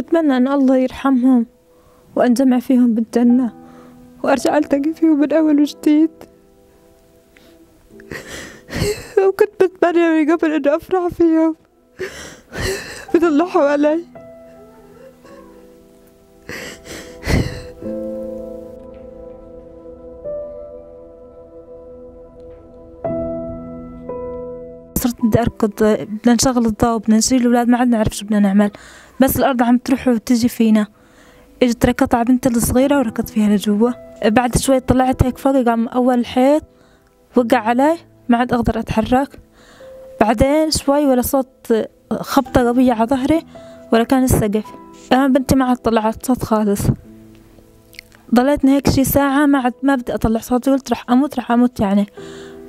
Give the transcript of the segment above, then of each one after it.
بتمنى أن الله يرحمهم وأنجمع فيهم بالجنة وأرجع ألتقي فيهم من أول وجديد. وكنت بتمنى من قبل إنه أفرح فيهم بيطلعوا علي. صرت بدي أركض، بدنا نشغل الضوء وبدنا نشيل الأولاد، ما عاد نعرف شو بدنا نعمل، بس الأرض عم تروح وتجي فينا. اجت ركضت على بنتي الصغيرة وركضت فيها لجوا. بعد شوي طلعت هيك فوق، قام أول حيط وقع علي، ما عاد أقدر أتحرك. بعدين شوي ولا صوت خبطة قوية على ظهري ولا كان السقف. بنتي ما عاد طلعت صوت خالص. ضليتني هيك شي ساعة ما بدي أطلع صوتي، قلت رح أموت يعني،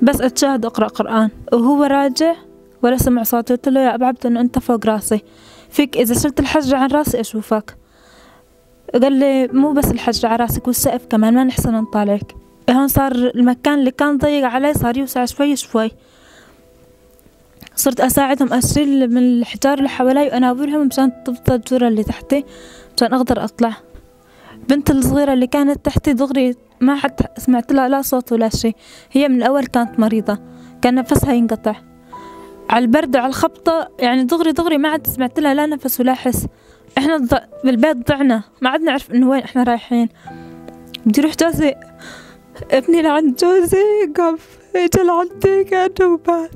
بس أتشاهد أقرأ قرآن. وهو راجع ولا سمع صوتي، قلت له يا أبا عبد إنه أنت فوق راسي، فيك إذا شلت الحجر عن راسي أشوفك. قال لي مو بس الحجر على راسك والسقف كمان، ما نحسن نطالعك. هون صار المكان اللي كان ضيق علي صار يوسع شوي شوي. صرت أساعدهم أشيل من الحجار اللي حوالي وأناولهم مشان تفضل الجرة اللي تحتي مشان أقدر أطلع. بنت الصغيرة اللي كانت تحتي دغري ما حتى سمعت لها لا صوت ولا شيء، هي من الأول كانت مريضة، كان نفسها ينقطع على البرد وعلى الخبطة، يعني دغري ما عاد سمعت لها لا نفس ولا حس. احنا بالبيت ضعنا، ما عاد نعرف انه وين احنا رايحين. بدي اروح جوزي، ابني لعند جوزي، قف اجى لعندي كأنه مات.